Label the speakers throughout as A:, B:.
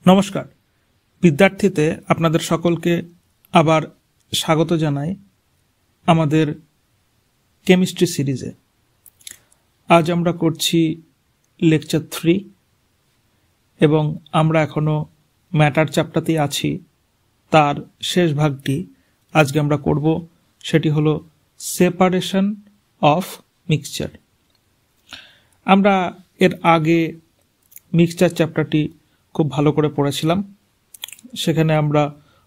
A: নমস্কার বিদ্যার্থীতে আপনাদের সকলকে আবার স্বাগত জানাই আমাদের কেমিস্ট্রি সিরিজে। আজ আমরা করছি লেকচার 3 এবং আমরা এখনো ম্যাটার চ্যাপ্টারতেই আছি। তার শেষ ভাগটি আজকে আমরা করব, সেটি হলো সেপারেশন অফ মিক্সচার। আমরা এর আগে মিক্সচার চ্যাপ্টারটি খুব ভালো করে পড়েছিলাম। সেখানে আমরা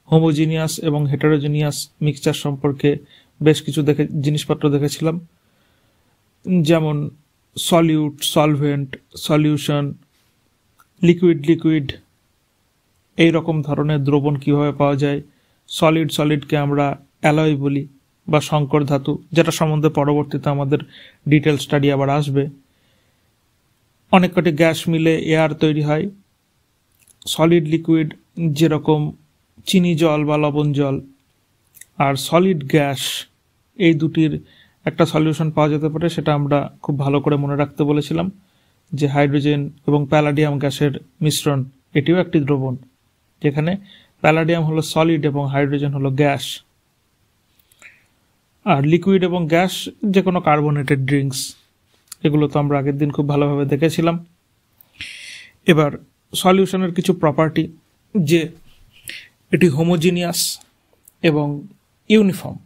A: হোমোজিনিয়াস এবং হেটারোজিনিয়াস মিক্সচার সম্পর্কে বেশ কিছু জিনিসপত্র দেখেছিলাম, যেমন সলিউট, সলভেন্ট, সলিউশন, লিকুইড এই রকম ধরনের দ্রবণ কীভাবে পাওয়া যায়। সলিডকে আমরা অ্যালয় বলি বা সংকর ধাতু, যেটা সম্বন্ধে পরবর্তীতে আমাদের ডিটেল স্টাডি আবার আসবে। অনেক কটি গ্যাস মিলে এয়ার তৈরি হয়। সলিড লিকুইড যেরকম চিনি জল বা লবণ জল, আর সলিড গ্যাস, এই দুটির একটা সলিউশন পাওয়া যেতে পারে। সেটা আমরা খুব ভালো করে মনে রাখতে বলেছিলাম যে হাইড্রোজেন এবং প্যালাডিয়াম গ্যাসের মিশ্রণ, এটিও একটি দ্রবণ, যেখানে প্যালাডিয়াম হলো সলিড এবং হাইড্রোজেন হলো গ্যাস। আর লিকুইড এবং গ্যাস যে কোনো কার্বোনেটেড ড্রিঙ্কস, এগুলো তো আমরা আগের দিন খুব ভালোভাবে দেখেছিলাম। এবার সলিউশনের কিছু প্রপার্টি, যে এটি হোমোজিনিয়াস এবং ইউনিফর্ম,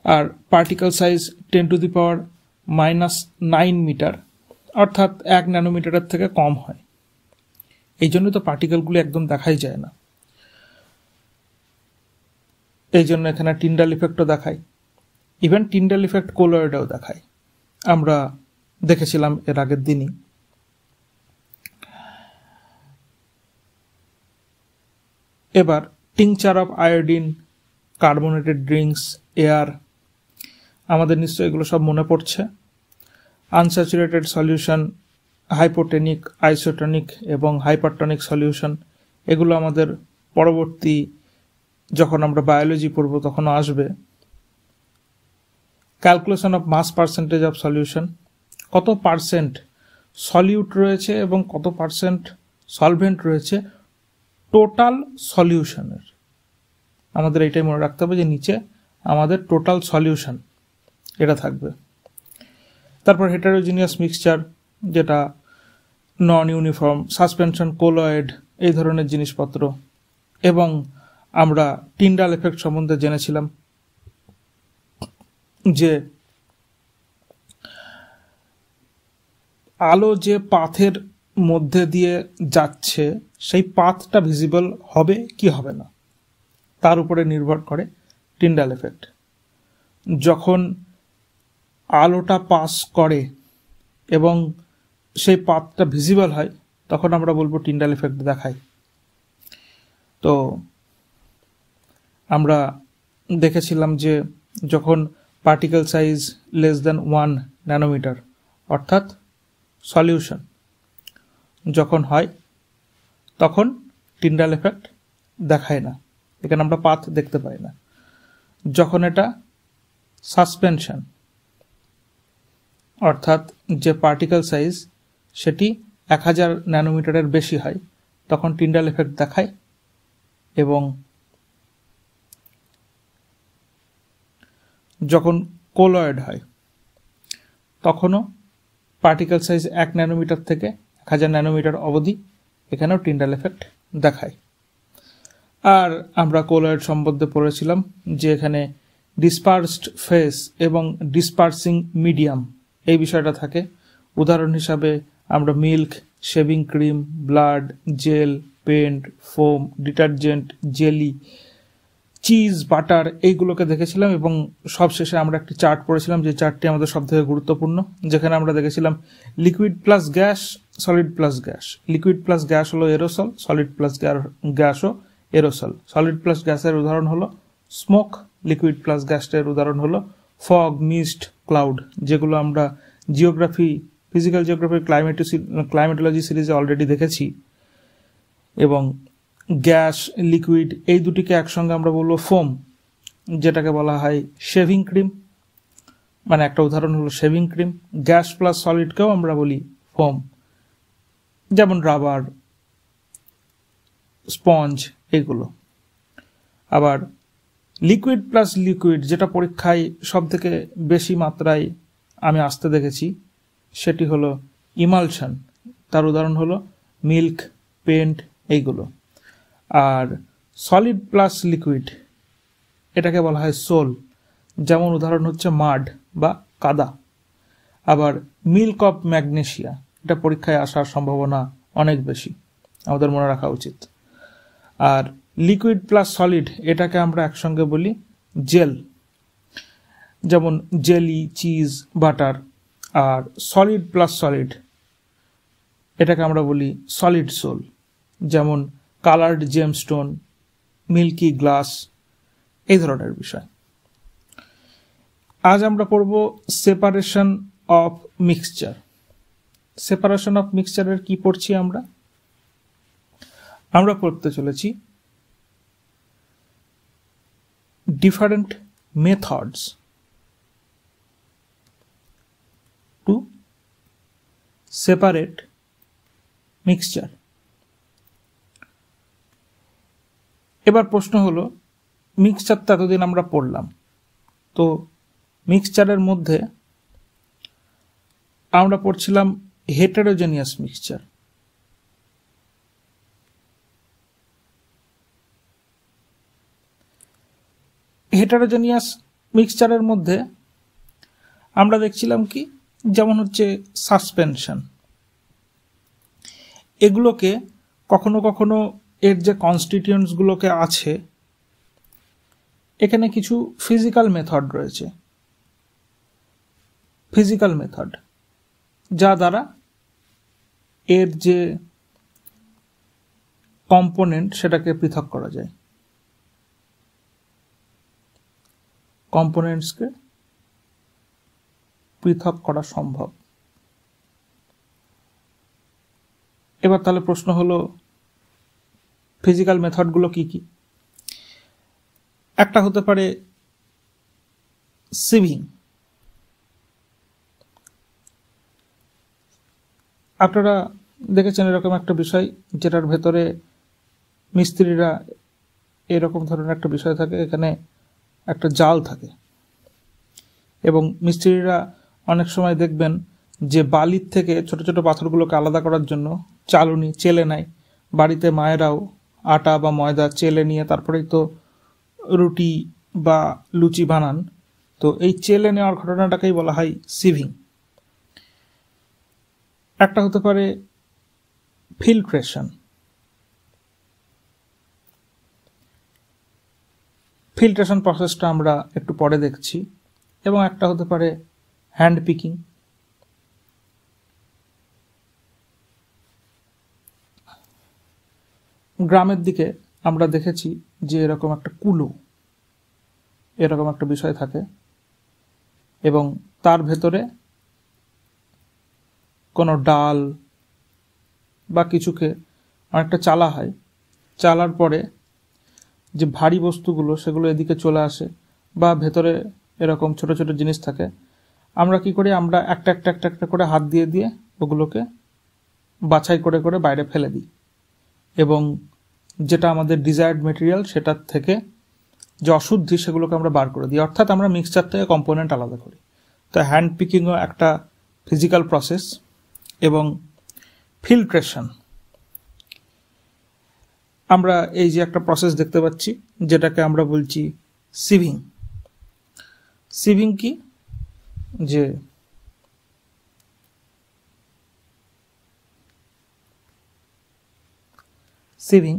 A: আর পার্টিকেল সাইজ 10⁻⁻৯ মিটার, অর্থাৎ 1 ন্যানোমিটারের থেকে কম হয়। এই জন্য তো পার্টিকেলগুলো একদম দেখাই যায় না। এই জন্য এখানে টিন্ডাল ইফেক্টও দেখায়, ইভেন টিন্ডাল ইফেক্ট কোলয়েডেও দেখায়, আমরা দেখেছিলাম এর আগের দিনই। এবার tincture of iodine, carbonated drinks, air, আমাদের নিশ্চয়ই এগুলো সব মনে পড়ছে। আনস্যাচুরেটেড সলিউশন, হাইপোটেনিক, আইসোটনিক এবং হাইপারটনিক সলিউশন, এগুলো আমাদের পরবর্তী যখন আমরা বায়োলজি পড়ব তখনও আসবে। Calculation of mass percentage of solution, কত পার্সেন্ট সলিউট রয়েছে এবং কত পার্সেন্ট সলভেন্ট রয়েছে টোটাল সলিউশনের। আমাদের এইটাই মনে রাখতে হবে যে নিচে আমাদের টোটাল সলিউশন এটা থাকবে। তারপর হেটারোজিনিয়াস মিক্সচার, যেটা নন ইউনিফর্ম, সাসপেনশন, কোলয়েড, এই ধরনের জিনিসপত্র। এবং আমরা টিন্ডাল এফেক্ট সম্বন্ধে জেনেছিলাম যে আলো যে পাথের মধ্যে দিয়ে যাচ্ছে সেই পাথটা ভিজিবল হবে কি হবে না, তার উপরে নির্ভর করে টিন্ডাল এফেক্ট। যখন আলোটা পাস করে এবং সেই পাথটা ভিজিবল হয়, তখন আমরা বলবো টিন্ডাল এফেক্ট দেখায়। তো আমরা দেখেছিলাম যে যখন particle size less than 1 nanometer, অর্থাৎ সলিউশন যখন হয়, তখন টিন্ডাল এফেক্ট দেখায় না, এখানে আমরা পাথ দেখতে পাই না। যখন এটা সাসপেনশন, অর্থাৎ যে পার্টিকেল সাইজ সেটি 1000 ন্যানোমিটারের বেশি হয়, তখন টিন্ডাল এফেক্ট দেখায়। এবং যখন কোলয়েড হয়, তখনও পার্টিকেল সাইজ 1 ন্যানোমিটার থেকে 1000 ন্যানোমিটার অবধি, এখানেও টিন্ডাল এফেক্ট দেখায়। আর আমরা কোলয়েড সম্বন্ধে পড়েছিলাম যে এখানে ডিসপার্সড ফেস এবং ডিসপার্সিং মিডিয়াম, এই বিষয়টা থাকে। উদাহরণ হিসাবে আমরা milk, shaving cream, blood, gel, paint, foam, detergent, jelly, cheese, butter, এইগুলোকে দেখেছিলাম। এবং সবশেষে আমরা একটি চার্ট পড়েছিলাম, যে চার্টটি আমাদের সব থেকে গুরুত্বপূর্ণ, যেখানে আমরা দেখেছিলাম liquid plus gas, solid plus gas. Liquid plus gas হলো এরোসল, সলিড প্লাস গ্যাসও এরোসল। সলিড প্লাস গ্যাসের উদাহরণ হলো স্মোক, লিকুইড প্লাস গ্যাসের উদাহরণ হলো ফগ, মিস্ট, ক্লাউড, যেগুলো আমরা জিওগ্রাফি, ফিজিক্যাল জিওগ্রাফি, ক্লাইমেটোলজি সিরিজে অলরেডি দেখেছি। এবং গ্যাস, লিকুইড, এই দুটিকে একসঙ্গে আমরা বলবো ফোম, যেটাকে বলা হয় শেভিং ক্রিম, মানে একটা উদাহরণ হলো শেভিং ক্রিম। গ্যাস প্লাস সলিডকেও আমরা বলি ফোম, যেমন রাবার, স্পঞ্জ, এগুলো। আবার লিকুইড প্লাস লিকুইড, যেটা পরীক্ষায় সব থেকে বেশি মাত্রায় আমি আসতে দেখেছি, সেটি হলো ইমালশন। তার উদাহরণ হলো মিল্ক, পেন্ট, এইগুলো। আর সলিড প্লাস লিকুইড, এটাকে বলা হয় সোল, যেমন উদাহরণ হচ্ছে মাড বা কাদা। আবার মিল্ক অফ ম্যাগনেশিয়া, এটা পরীক্ষায় আসার সম্ভাবনা অনেক বেশি, আমাদের মনে রাখা উচিত। আর লিকুইড প্লাস সলিড, এটাকে আমরা একসঙ্গে বলি জেল, যেমন জেলি, চিজ, বাটার। আর সলিড প্লাস সলিড, এটাকে আমরা বলি সলিড সোল, যেমন কালার্ড জেমস্টোন, মিল্কি গ্লাস, এই ধরনের বিষয়। আজ আমরা পড়ব separation of mixture. Separation of মিক্সচারের কি পড়ছি আমরা পড়তে চলেছি different methods to separate mixture. এবার প্রশ্ন হলো, মিক্সচার তো এতদিন আমরা পড়লাম, তো মিক্সচারের মধ্যে আমরা পড়ছিলাম হেটেরোজেনিয়াস মিক্সচার। হেটেরোজেনিয়াস মিক্সচারের মধ্যে আমরা দেখছিলাম কি, যেমন হচ্ছে সাসপেনশন, এগুলোকে কখনো কখনো এর যে কনস্টিটিউয়েন্টসগুলোকে আছে, এখানে কিছু ফিজিক্যাল মেথড রয়েছে, ফিজিক্যাল মেথড, যা দ্বারা এর যে কম্পোনেন্ট সেটাকে পৃথক করা যায়, কম্পোনেন্টসকে পৃথক করা সম্ভব। এবার তাহলে প্রশ্ন হলো, ফিজিক্যাল মেথডগুলো কি কি? একটা হতে পারে সিভিং। আপনারা দেখেছেন এরকম একটা বিষয়, যেটার ভেতরে মিস্ত্রিরা, এরকম ধরনের একটা বিষয় থাকে, এখানে একটা জাল থাকে, এবং মিস্ত্রিরা অনেক সময় দেখবেন যে বালির থেকে ছোট ছোট পাথরগুলোকে আলাদা করার জন্য চালুনি, চেলে নেয়। বাড়িতে মায়েরাও আটা বা ময়দা চেলে নিয়ে তারপরেই তো রুটি বা লুচি বানান। তো এই চেলে নেওয়ার ঘটনাটাকেই বলা হয় সিভিং। একটা হতে পারে ফিল্ট্রেশন। ফিল্ট্রেশন প্রসেসটা আমরা একটু পরে দেখছি। এবং একটা হতে পারে হ্যান্ড পিকিং। গ্রামের দিকে আমরা দেখেছি যে এরকম একটা কুলো, এরকম একটা বিষয় থাকে, এবং তার ভেতরে কোনো ডাল বা কিছুকে অনেকটা চালা হয়। চালার পরে যে ভারী বস্তুগুলো সেগুলো এদিকে চলে আসে, বা ভেতরে এরকম ছোট ছোট জিনিস থাকে। আমরা কি করি, আমরা একটা একটা একটা একটা করে হাত দিয়ে দিয়ে ওগুলোকে বাছাই করে করে বাইরে ফেলে দিই, এবং যেটা আমাদের ডিজায়ার্ড মেটেরিয়াল সেটার থেকে যে অশুদ্ধি সেগুলোকে আমরা বার করে দিই। অর্থাৎ আমরা মিক্সচার থেকে কম্পোনেন্ট আলাদা করি। তো হ্যান্ড পিকিংও একটা ফিজিক্যাল প্রসেস। এবং ফিল্ট্রেশন, আমরা এই যে একটা প্রসেস দেখতে পাচ্ছি, যেটাকে আমরা বলছি সিভিং। সিভিং কি, যে সিভিং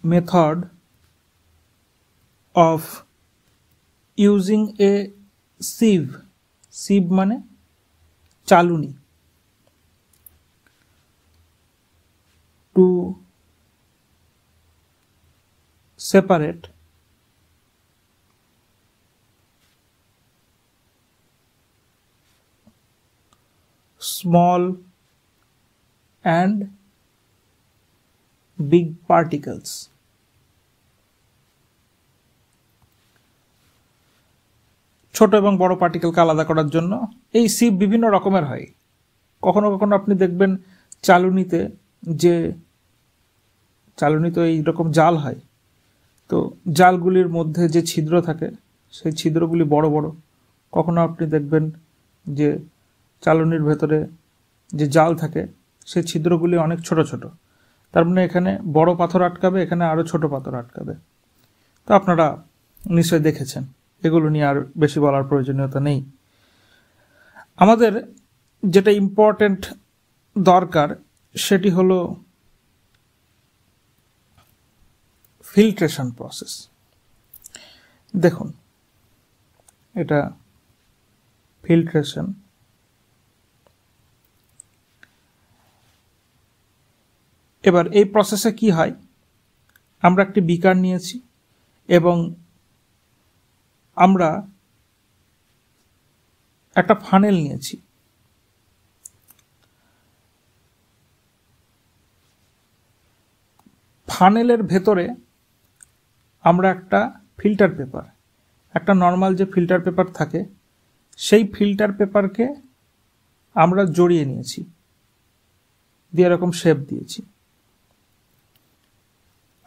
A: method of using a sieve, sieve মানে চালুনি, to separate small and big particles. ছোট এবং বড় পার্টিকেলকে আলাদা করার জন্য এই সিভ বিভিন্ন রকমের হয়। কখনো কখনো আপনি দেখবেন চালুনিতে এইরকম জাল হয়, তো জালগুলির মধ্যে যে ছিদ্র থাকে সেই ছিদ্রগুলি বড় বড়, কখনো আপনি দেখবেন যে চালুনির ভেতরে যে জাল থাকে সেই ছিদ্রগুলি অনেক ছোট ছোট, তার মানে এখানে বড় পাথর আটকাবে, এখানে আরও ছোট পাথর আটকাবে। তো আপনারা নিশ্চয়ই দেখেছেন, এগুলো নিয়ে আর বেশি বলার প্রয়োজনীয়তা নেই। আমাদের যেটা ইম্পর্টেন্ট দরকার সেটি হলো ফিল্ট্রেশন প্রসেস। দেখুন, এটা ফিল্ট্রেশন। এবার এই প্রসেসে কি হয়, আমরা একটি বিকার নিয়েছি এবং আমরা একটা ফানেল নিয়েছি। ফানেলের ভেতরে আমরা একটা ফিল্টার পেপার, একটা নর্মাল যে ফিল্টার পেপার থাকে সেই ফিল্টার পেপারকে আমরা জড়িয়ে নিয়েছি, দিয়ে এরকম শেপ দিয়েছি।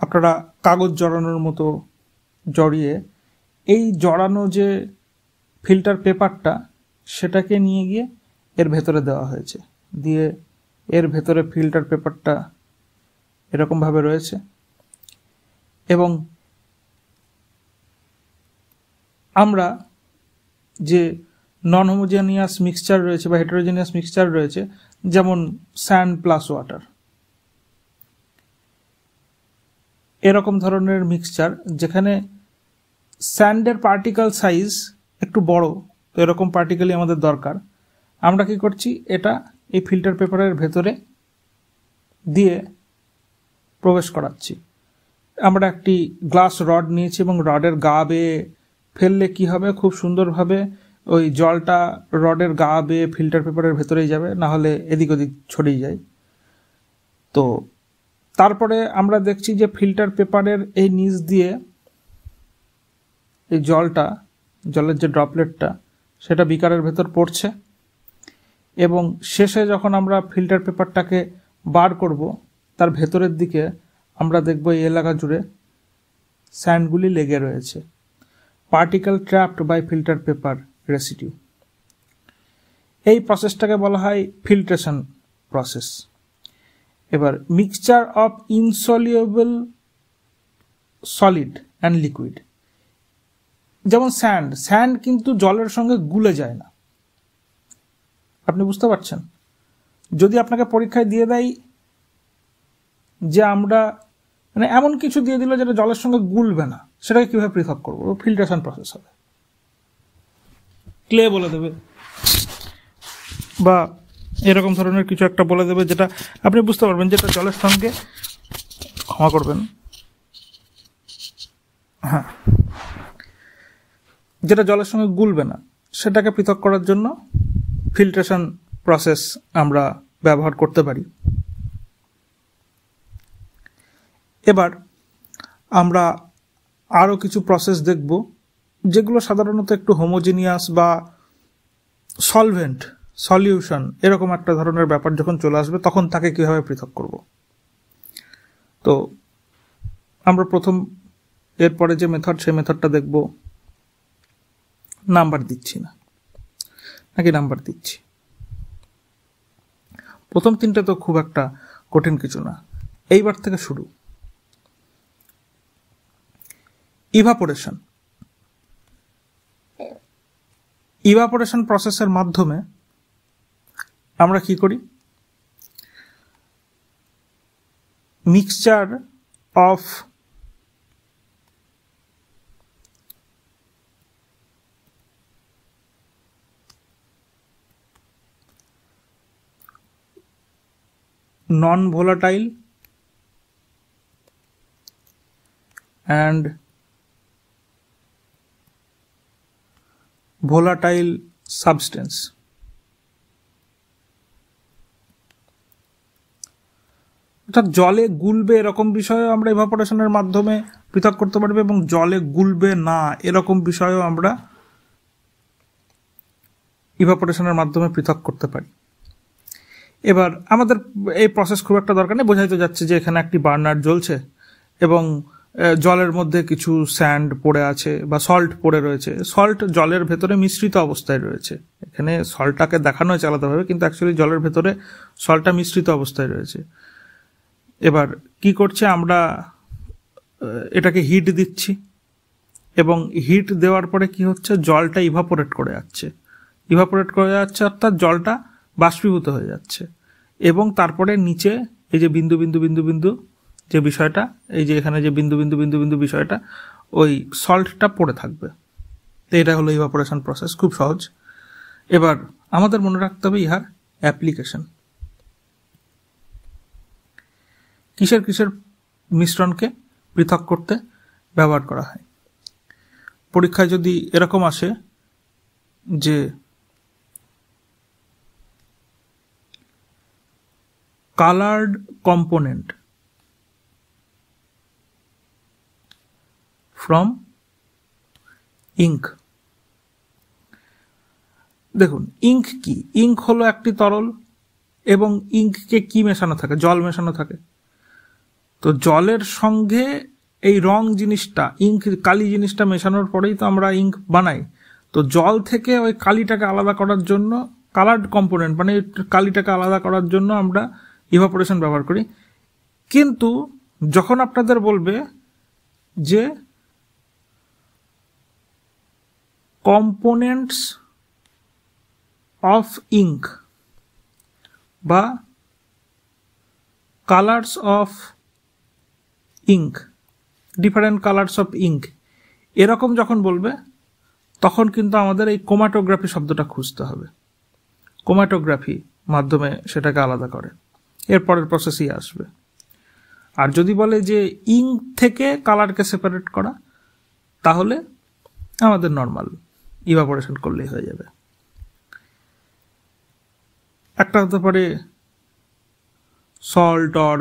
A: আপনারা কাগজ জড়ানোর মতো জড়িয়ে এই জড়ানো যে ফিল্টার পেপারটা সেটাকে নিয়ে গিয়ে এর ভেতরে দেওয়া হয়েছে, দিয়ে এর ভেতরে ফিল্টার পেপারটা এরকমভাবে রয়েছে এবং আমরা যে নন হোমোজেনিয়াস মিক্সচার রয়েছে বা হেটারোজেনিয়াস মিক্সচার রয়েছে, যেমন স্যান্ড প্লাস ওয়াটার, এরকম ধরনের মিক্সচার যেখানে স্যান্ডের পার্টিকেল সাইজ একটু বড়, তো এরকম পার্টিকেলই আমাদের দরকার। আমরা কি করছি, এটা এই ফিল্টার পেপারের ভেতরে দিয়ে প্রবেশ করাচ্ছি। আমরা একটি গ্লাস রড নিয়েছি এবং রডের গা বেয়ে ফেললে কি হবে, খুব সুন্দরভাবে ওই জলটা রডের গা বেয়ে ফিল্টার পেপারের ভেতরেই যাবে, না হলে এদিক ওদিক ছড়িয়ে যায়। তো তারপরে আমরা দেখছি যে ফিল্টার পেপারের এই নিচ দিয়ে এই জলের যে ড্রপলেটটা সেটা বিকারের ভেতর পড়ছে এবং শেষে যখন আমরা ফিল্টার পেপারটাকে বার করব তার ভেতরের দিকে আমরা দেখব এই এলাকা জুড়ে স্যান্ডগুলি লেগে রয়েছে, particle trapped by filter paper residue. এই প্রসেসটাকে বলা হয় ফিল্ট্রেশন প্রসেস। এবার mixture of insoluble solid and liquid, যেমন স্যান্ড কিন্তু জলের সঙ্গে গুলে যায় না। আপনি বুঝতে পারছেন, যদি আপনাকে পরীক্ষায় দিয়ে দেয় যে আমরা মানে এমন কিছু দিয়ে দিল যেটা জলের সঙ্গে গুলবে না, সেটাকে কিভাবে পৃথক করবো? ফিল্ট্রেশন প্রসেস হবে। ক্লে বলে দেবে বা এরকম ধরনের কিছু একটা বলে দেবে যেটা আপনি বুঝতে পারবেন যেটা জলের সঙ্গে, ক্ষমা করবেন, হ্যাঁ, যেটা জলের সঙ্গে গুলবে না, সেটাকে পৃথক করার জন্য ফিল্ট্রেশন প্রসেস আমরা ব্যবহার করতে পারি। এবার আমরা আরও কিছু প্রসেস দেখব যেগুলো সাধারণত একটু হোমোজিনিয়াস বা সলিউশন এরকম একটা ধরনের ব্যাপার যখন চলে আসবে তখন তাকে কীভাবে পৃথক করব। তো আমরা প্রথম এরপরে যে মেথড, সেই মেথডটা দেখব। নাম্বার দিচ্ছি না, নাকি নাম্বার দিচ্ছি? প্রথম তিনটে তো খুব একটা কঠিন কিছু না, এইবার থেকে শুরু। ইভাপোরেশন প্রসেসের মাধ্যমে আমরা কি করি, mixture of non-volatile and volatile substance, অর্থাৎ জলে গুলবে এরকম বিষয়েও আমরা ইভাপোরেশনের মাধ্যমে পৃথক করতে পারবো এবং জলে গুলবে না এরকম বিষয়েও আমরা ইভাপোরেশনের মাধ্যমে পৃথক করতে পারি। এবার আমাদের এই প্রসেস খুব একটা দরকার নেই, বোঝাই তো যাচ্ছে যে এখানে একটি বার্নার জ্বলছে এবং জলের মধ্যে কিছু স্যান্ড পড়ে আছে বা সল্ট পড়ে রয়েছে। সল্ট জলের ভেতরে মিশ্রিত অবস্থায় রয়েছে, এখানে সল্টটাকে দেখানো হয়েছে আলাদাভাবে, কিন্তু অ্যাকচুয়ালি জলের ভেতরে সল্টটা মিশ্রিত অবস্থায় রয়েছে। এবার কি করছে, আমরা এটাকে হিট দিচ্ছি এবং হিট দেওয়ার পরে কি হচ্ছে, জলটা ইভাপোরেট করে যাচ্ছে, অর্থাৎ জলটা বাষ্পীভূত হয়ে যাচ্ছে এবং তারপরে নিচে এই যে বিন্দু বিন্দু বিন্দু বিন্দু যে বিষয়টা, এই যে এখানে যে বিন্দু বিন্দু বিন্দু বিন্দু বিষয়টা, ওই সল্টটা পড়ে থাকবে। তো এটা হলো ইভাপোরেশন প্রসেস, খুব সহজ। এবার আমাদের মনে রাখতে হবে ইহার অ্যাপ্লিকেশন। কিসের কিসের মিশ্রণকে পৃথক করতে ব্যবহার করা হয়। পরীক্ষায় যদি এরকম আসে যে কালার্ড কম্পোনেন্ট ফ্রম ইঙ্ক, দেখুন ইঙ্ক কি, ইঙ্ক হলো একটি তরল এবং ইঙ্ককে কি মেশানো থাকে, জল মেশানো থাকে। তো জলের সঙ্গে এই রং জিনিসটা, ইঙ্ক কালি জিনিসটা মেশানোর পরেই তো আমরা ইঙ্ক বানাই। তো জল থেকে ওই কালিটাকে আলাদা করার জন্য, কালার্ড কম্পোনেন্ট মানে কালিটাকে আলাদা করার জন্য আমরা ইভাপোরেশন ব্যবহার করি। কিন্তু যখন আপনাদের বলবে যে কম্পোনেন্টস অফ ইঙ্ক বা colours of ink, different colours of ink, এরকম যখন বলবে তখন কিন্তু আমাদের এই ক্রোমাটোগ্রাফি শব্দটা খুঁজতে হবে। ক্রোমাটোগ্রাফি মাধ্যমে সেটাকে আলাদা করে, এরপরের প্রসেসই আসবে। আর যদি বলে যে ইঙ্ক থেকে কালারকে সেপারেট করা, তাহলে আমাদের নর্মাল ইভাপোরেশন করলেই হয়ে যাবে। একটা হতে পারে salt or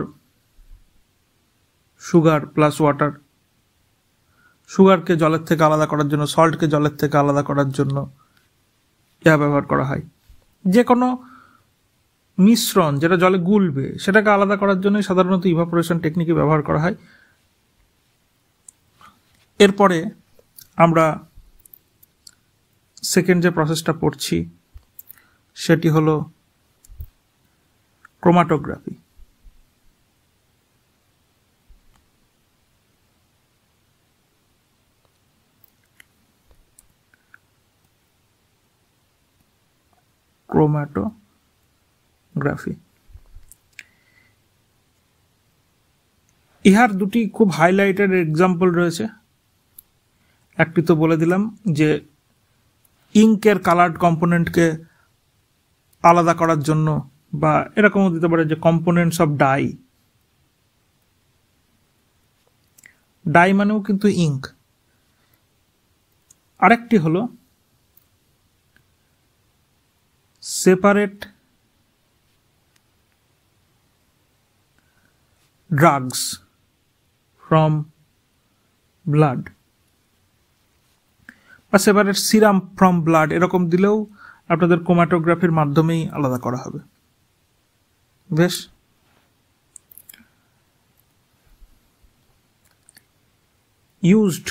A: sugar plus water, সুগারকে জলের থেকে আলাদা করার জন্য, সল্টকে জলের থেকে আলাদা করার জন্য ইহা ব্যবহার করা হয়। যে কোনো মিশ্রণ যেটা জলে গুলবে সেটাকে আলাদা করার জন্য সাধারণত ইভাপোরেশন টেকনিকে ব্যবহার করা হয়। এরপরে আমরা সেকেন্ড যে প্রসেসটা পড়ছি সেটি হলো ক্রোমাটোগ্রাফি। ক্রোমাটোগ্রাফি ইহার দুটি খুব হাইলাইটেড এক্সাম্পল রয়েছে। একটি তো বলে দিলাম যে ইঙ্কের কালার্ড কম্পোনেন্টকে আলাদা করার জন্য, বা এরকমও দিতে পারে যে কম্পোনেন্টস অফ ডাই, ডাই মানেও কিন্তু ইঙ্ক। আরেকটি হলো সেপারেট ড্রাগস ফ্রম ব্লাড বা সেপারেট সিরাম ফ্রম ব্লাড, এরকম দিলেও আপনাদের ক্রোমাটোগ্রাফির মাধ্যমেই আলাদা করা হবে। বেশ, used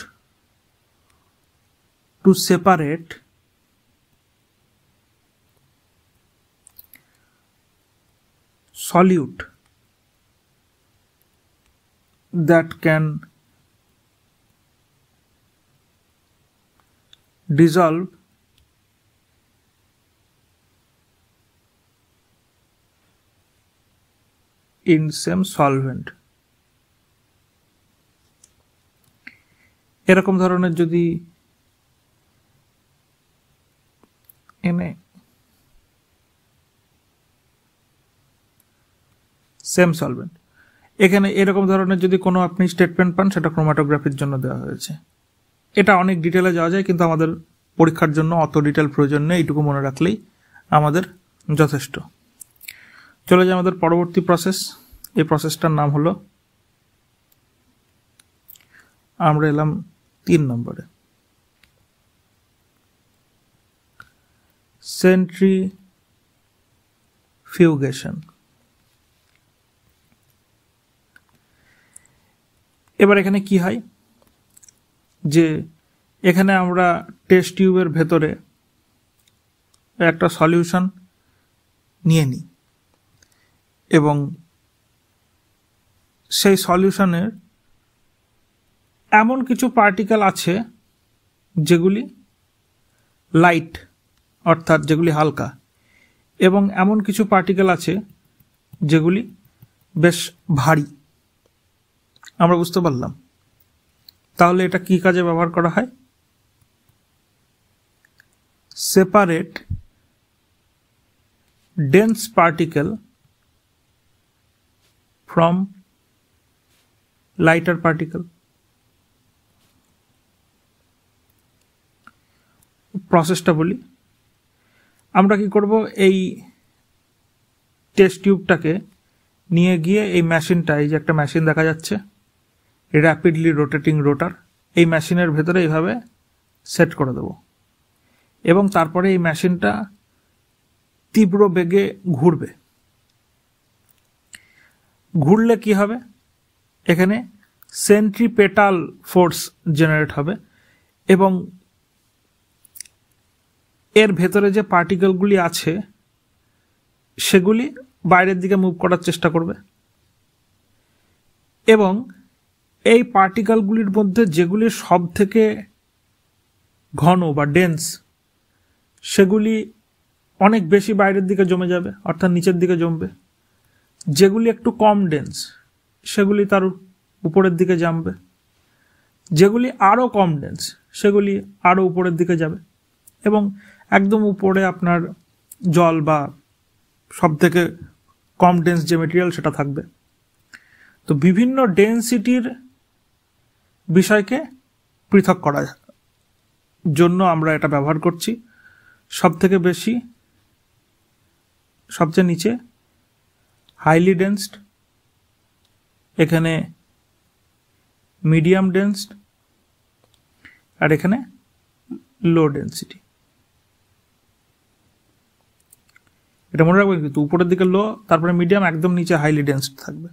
A: to separate solute that can dissolve in same solvent। এরকম ধরনের যদি এনে সেম সলভেন্ট, এখানে এরকম ধরনের যদি কোনো আপনি স্টেটমেন্ট পান, সেটা ক্রোমাটোগ্রাফির জন্য দেওয়া হয়েছে। এটা অনেক ডিটেলে যাওয়া যায়, কিন্তু আমাদের পরীক্ষার জন্য অত ডিটেল প্রয়োজন নেই, এইটুকু মনে রাখলেই আমাদের যথেষ্ট। চলে যায় আমাদের পরবর্তী প্রসেস। এই প্রসেসটার নাম হলো, আমরা এলাম 3 নম্বরে, সেন্ট্রিফিউগাল ফিউগেশন। এবার এখানে কি হয় যে এখানে আমরা টেস্ট টিউবের ভেতরে একটা সলিউশন নিয়ে নিই এবং সেই সলিউশনের এমন কিছু পার্টিকেল আছে যেগুলি লাইট অর্থাৎ যেগুলি হালকা, এবং এমন কিছু পার্টিকেল আছে যেগুলি বেশ ভারী। আমরা বুঝতে পারলাম। তাহলে এটা কি কাজে ব্যবহার করা হয়? Separate dense particle from lighter particle. প্রসেসটা বলি। আমরা কি করব, এই টেস্ট টিউবটাকে নিয়ে গিয়ে এই মেশিনটা, এই যে একটা মেশিন দেখা যাচ্ছে র্যাপিডলি রোটেটিং রোটার, এই মেশিনের ভেতরে এইভাবে সেট করে দেব এবং তারপরে এই মেশিনটা তীব্র বেগে ঘুরবে। ঘুরলে কি হবে, এখানে সেন্ট্রিপেটাল ফোর্স জেনারেট হবে এবং এর ভেতরে যে পার্টিকেলগুলি আছে সেগুলি বাইরের দিকে মুভ করার চেষ্টা করবে এবং এই পার্টিকেলগুলির মধ্যে যেগুলি সব থেকে ঘন বা ডেন্স সেগুলি অনেক বেশি বাইরের দিকে জমে যাবে, অর্থাৎ নিচের দিকে জমবে। যেগুলি একটু কম ডেন্স সেগুলি তার উপরের দিকে জমবে। যেগুলি আরও কম ডেন্স সেগুলি আরও উপরের দিকে যাবে এবং একদম উপরে আপনার জল বা সব থেকে কম ডেন্স যে মেটেরিয়াল সেটা থাকবে। তো বিভিন্ন ডেন্সিটির বিষয়কে পৃথক করার জন্য আমরা এটা ব্যবহার করছি। সব থেকে বেশি, সবচেয়ে নিচে হাইলি ডেন্সড, এখানে মিডিয়াম ডেন্সড, আর এখানে লো ডেন্সিটি। এটা মনে রাখবেন, কিন্তু উপরের দিকে লো, তারপরে মিডিয়াম, একদম নিচে হাইলি ডেন্সড থাকবে।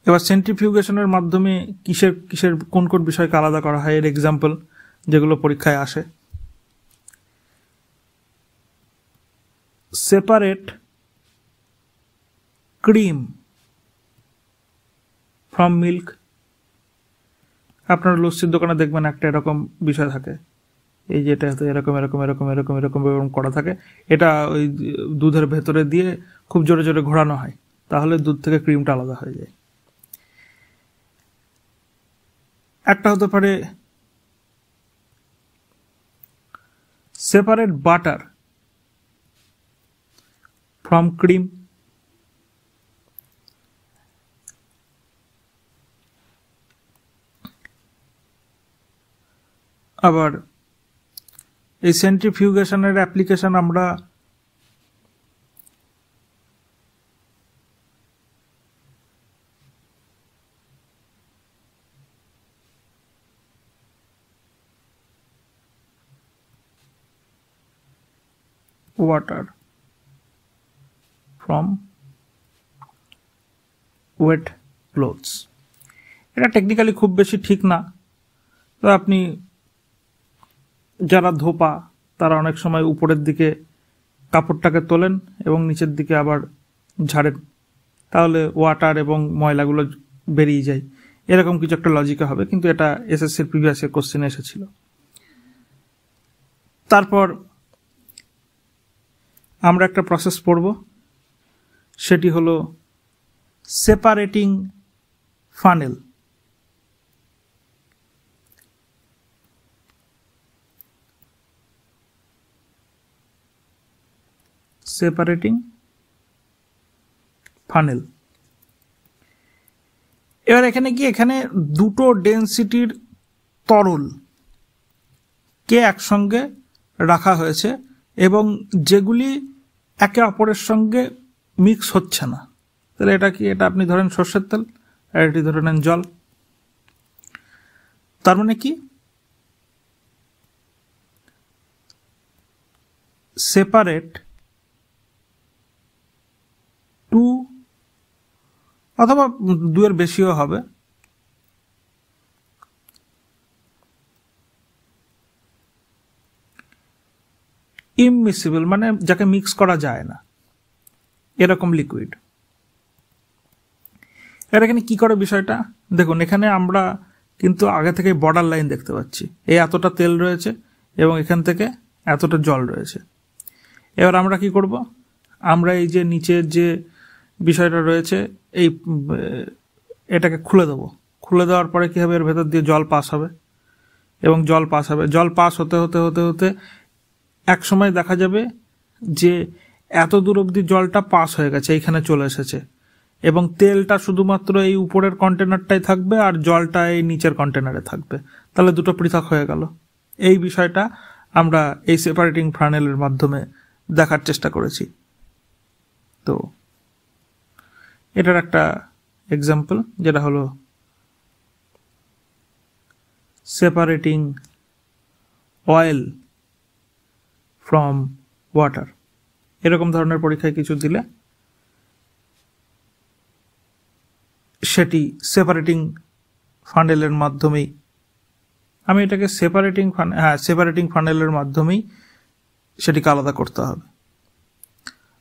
A: এবার সেন্ট্রিফিউগেশনের মাধ্যমে কিসের কিসের কোন কোন বিষয়কে আলাদা করা হয় এর এক্সাম্পল যেগুলো পরীক্ষায় আসে। Separate cream from milk. আপনারা লস্যির দোকানে দেখবেন একটা এরকম বিষয় থাকে, এই যেটা হয়তো এরকম এরকম এরকম এরকম এরকম এরকম করা থাকে। এটা ওই দুধের ভেতরে দিয়ে খুব জোরে জোরে ঘোরানো হয়, তাহলে দুধ থেকে ক্রিমটা আলাদা হয়ে যায়। একটা হতে পারে সেপারেট বাটার ফ্রম ক্রিম। আবার এই সেন্ট্রিফিউগেশনের অ্যাপ্লিকেশন আমরা ওয়াটার ফ্রম ওয়েট ক্লোথস। এটা টেকনিক্যালি খুব বেশি ঠিক না, তো আপনি যারা ধোপা তারা অনেক সময় উপরের দিকে কাপড়টাকে তোলেন এবং নিচের দিকে আবার ঝাড়েন, তাহলে ওয়াটার এবং ময়লাগুলো বেরিয়ে যায়। এরকম কিছু একটা লজিকে হবে, কিন্তু এটা এসএসসির প্রিভিয়াস ইয়ার কোশ্চেনে এসেছিল। তারপর আমরা একটা প্রসেস পড়ব, সেটি হলো সেপারেটিং ফানেল। Separating funnel. এবার এখানে কি, এখানে দুটো ডেন্সিটির তরল কে একসঙ্গে রাখা হয়েছে এবং যেগুলি একে অপরের সঙ্গে মিক্স হচ্ছে না। তাহলে এটা কি, এটা আপনি ধরেন সর্ষের তেল আর এটি ধরে নেন জল। তার মানে কি, সেপারেট অথবা 2-এর বেশিও হবে। ইমমিসিবল মানে যাকে মিক্স করা যায় না, এরকম লিকুইড। এর এখানে কি করে বিষয়টা দেখুন, এখানে আমরা কিন্তু আগে থেকে বর্ডার লাইন দেখতে পাচ্ছি, এই এতটা তেল রয়েছে এবং এখান থেকে এতটা জল রয়েছে। এবার আমরা কি করব, আমরা এই যে নিচের যে বিষয়টা রয়েছে এই এটাকে খুলে দেবো। খুলে দেওয়ার পরে কি হবে, এর ভেতর দিয়ে জল পাস হবে এবং জল পাস হবে। জল পাস হতে হতে হতে হতে এক সময় দেখা যাবে যে এত দূর অবধি জলটা পাস হয়ে গেছে, এইখানে চলে এসেছে এবং তেলটা শুধুমাত্র এই উপরের কন্টেনারটাই থাকবে আর জলটা এই নিচের কন্টেনারে থাকবে। তাহলে দুটো পৃথক হয়ে গেল। এই বিষয়টা আমরা এই সেপারেটিং ফানেলের মাধ্যমে দেখার চেষ্টা করেছি। তো এটার একটা এক্সাম্পল যেটা হলো সেপারেটিং অয়েল ফ্রম ওয়াটার। এরকম ধরনের পরীক্ষায় কিছু দিলে সেটি সেপারেটিং ফানেলের মাধ্যমেই, আমি এটাকে সেপারেটিং ফানেলের মাধ্যমেই সেটিকে আলাদা করতে হবে।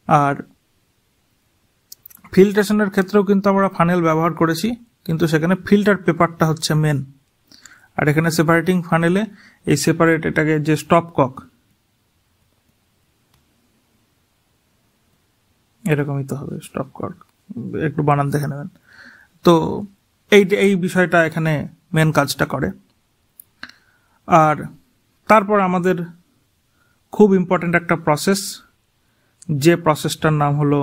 A: আর ফিল্ট্রেশনের ক্ষেত্রেও কিন্তু আমরা ফানেল ব্যবহার করেছি, কিন্তু সেখানে ফিল্টার পেপারটা হচ্ছে মেন। আর এখানে সেপারেটিং ফানেলে এই সেপারেট এটাকে যে স্টপ কক, এরকমই তো হবে স্টপ কক, একটু বানান দেখে নেবেন। তো এই বিষয়টা এখানে মেন কাজটা করে। আর তারপর আমাদের খুব ইম্পর্ট্যান্ট একটা প্রসেস, যে প্রসেসটার নাম হলো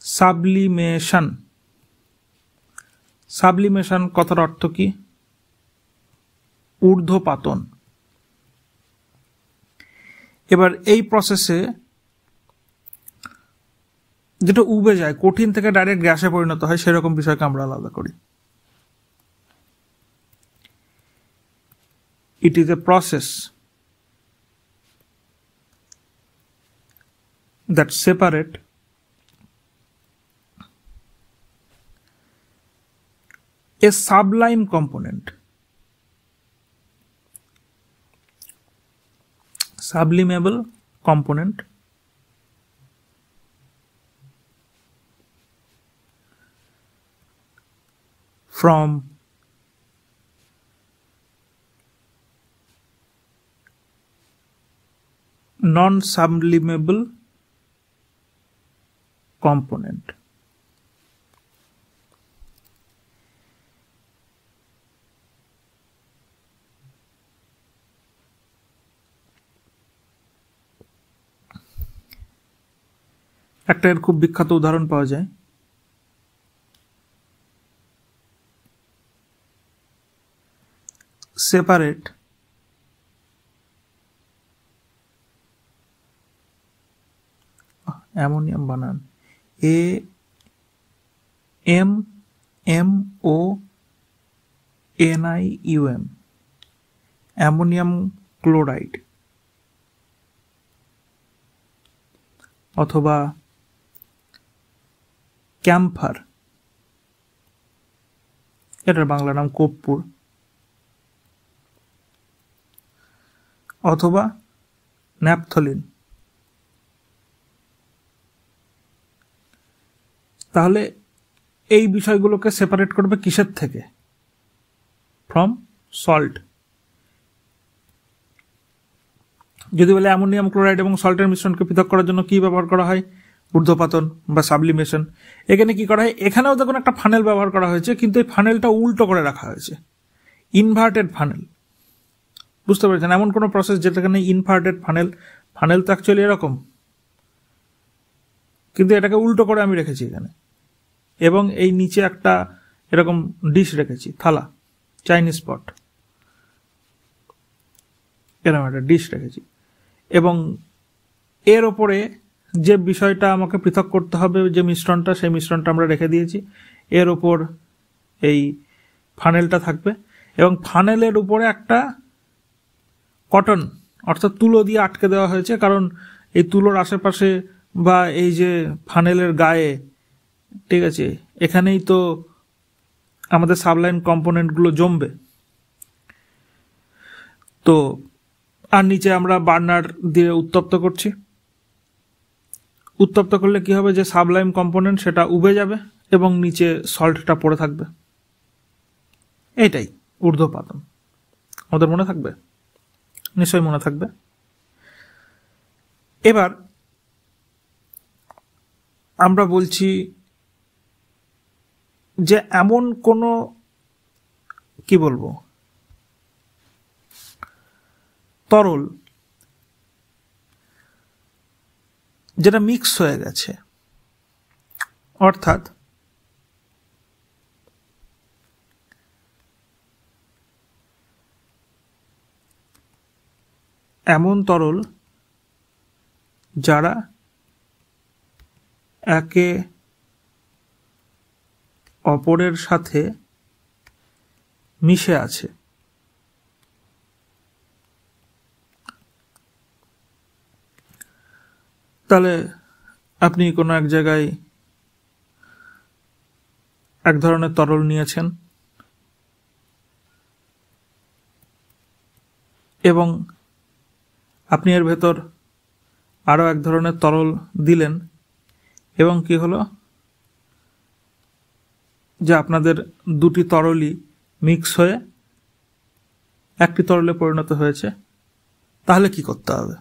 A: সাবলিমেশন। সাবলিমেশন কথার অর্থ কি, ঊর্ধ্বপাতন। এবার এই প্রসেসে যেটা উবে যায়, কঠিন থেকে ডাইরেক্ট গ্যাসে পরিণত হয়, সেরকম বিষয়কে আমরা আলাদা করি। It is a process that separate a sublime component, sublimable component from non-sublimable component. একটা এর খুব বিখ্যাত উদাহরণ পাওয়া যায়, সেপারেট অ্যামোনিয়াম বানান AMMONIUM, অ্যামোনিয়াম ক্লোরাইড, অথবা ক্যাম্ফার, এটার বাংলা নাম কর্পূর, অথবা ন্যাপথলিন। তাহলে এই বিষয়গুলোকে সেপারেট করবে কিসের থেকে, ফ্রম সল্ট। যদি বলে অ্যামোনিয়াম ক্লোরাইড এবং সল্টের মিশ্রণকে পৃথক করার জন্য কি ব্যবহার করা হয়, ঊর্ধ্বপাতন বা সাবলিমেশন। এখানে কি করা হয়, এখানেও দেখুন একটা ফানেল ব্যবহার করা হয়েছে, কিন্তু এই ফানেলটা উল্টো করে রাখা হয়েছে, ইনভার্টেড ফানেল। বুঝতে পেরেছেন, এমন কোনো প্রসেস যেটাখানে ইনভার্টেড ফানেল, ফানেল তো অ্যাকচুয়ালি এরকম, কিন্তু এটাকে উল্টো করে আমি রেখেছি এখানে, এবং এই নিচে একটা এরকম ডিশ রেখেছি, থালা, চাইনিজ পট, এরকম একটা ডিশ রেখেছি, এবং এর ওপরে যে বিষয়টা আমাকে পৃথক করতে হবে, যে মিশ্রণটা, সেই মিশ্রণটা আমরা রেখে দিয়েছি। এর ওপর এই ফানেলটা থাকবে এবং ফানেলের উপরে একটা কটন অর্থাৎ তুলো দিয়ে আটকে দেওয়া হয়েছে, কারণ এই তুলোর আশেপাশে বা এই যে ফানেলের গায়ে ঠিক আছে, এখানেই তো আমাদের সাবলাইন কম্পোনেন্টগুলো জমবে। তো আর নিচে আমরা বার্নার দিয়ে উত্তপ্ত করছি। উত্তপ্ত করলে কি হবে, যে সাবলাইম কম্পোনেন্ট সেটা উবে যাবে এবং নিচে সল্টটা পড়ে থাকবে। এইটাই ঊর্ধ্বপাতন। আমাদের মনে থাকবে? নিশ্চয়ই মনে থাকবে। এবার আমরা বলছি যে এমন কোনো কি বলবো তরল যেটা মিক্স হয়ে গেছে, অর্থাৎ এমন তরল যারা একে অপরের সাথে মিশে আছে। তাহলে আপনি কোনো এক জায়গায় এক ধরনের তরল নিয়েছেন এবং আপনি এর ভেতর আরও এক ধরনের তরল দিলেন এবং কি হলো, যে আপনাদের দুটি তরলই মিক্স হয়ে একটি তরলে পরিণত হয়েছে। তাহলে কি করতে হবে?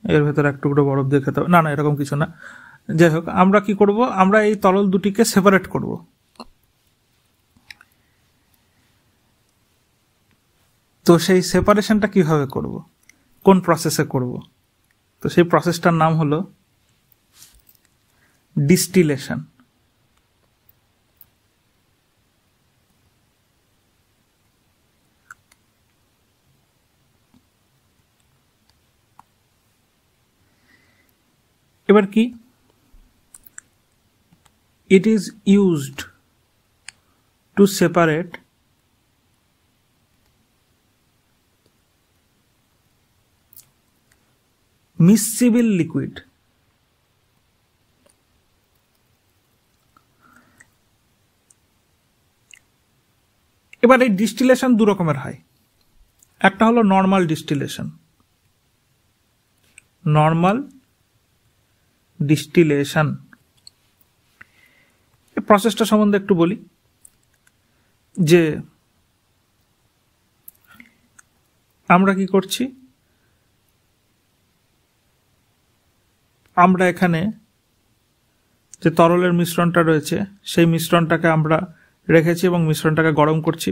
A: এর ভেতর এক টুকরো বরফ দিয়ে খেতে হবে? না, এরকম কিছু না। যাই হোক, আমরা কি করব, আমরা এই তরল দুটিকে সেপারেট করব। তো সেই সেপারেশনটা কিভাবে করব, কোন প্রসেসে করব? তো সেই প্রসেসটার নাম হলো ডিস্টিলেশন। এবার কি, it is used to separate miscible liquid. এবার এই ডিস্টিলেশন দু রকমের হয়। একটা হলো নর্মাল ডিস্টিলেশন। নর্মাল ডিস্টিলেশন এই প্রসেসটা সম্বন্ধে একটু বলি। যে আমরা কি করছি, আমরা এখানে যে তরলের মিশ্রণটা রয়েছে সেই মিশ্রণটাকে আমরা রেখেছি এবং মিশ্রণটাকে গরম করছি।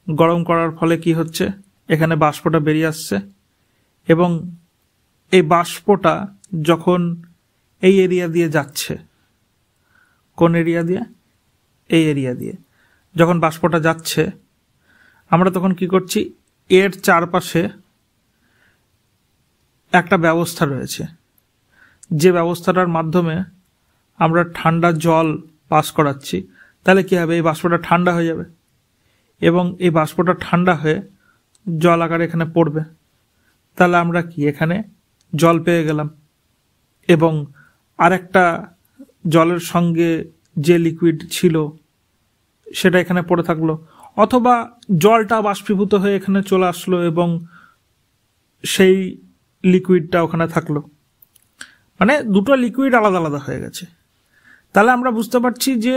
A: গরম করার ফলে কি হচ্ছে, এখানে বাষ্পটা বেরিয়ে আসছে এবং এই বাষ্পটা যখন এই এরিয়া দিয়ে যাচ্ছে, কোন এরিয়া দিয়ে, এই এরিয়া দিয়ে যখন বাষ্পটা যাচ্ছে, আমরা তখন কি করছি, এর চারপাশে একটা ব্যবস্থা রয়েছে, যে ব্যবস্থাটার মাধ্যমে আমরা ঠান্ডা জল পাস করাচ্ছি। তাহলে কি হবে, এই বাষ্পটা ঠান্ডা হয়ে যাবে এবং এই বাষ্পটা ঠান্ডা হয়ে জল আকারে এখানে পড়বে। তাহলে আমরা কি এখানে জল পেয়ে গেলাম এবং আরেকটা জলের সঙ্গে যে লিকুইড ছিল সেটা এখানে পড়ে থাকলো, অথবা জলটা বাষ্পীভূত হয়ে এখানে চলে আসলো এবং সেই লিকুইডটা ওখানে থাকলো। মানে দুটো লিকুইড আলাদা আলাদা হয়ে গেছে। তাহলে আমরা বুঝতে পারছি যে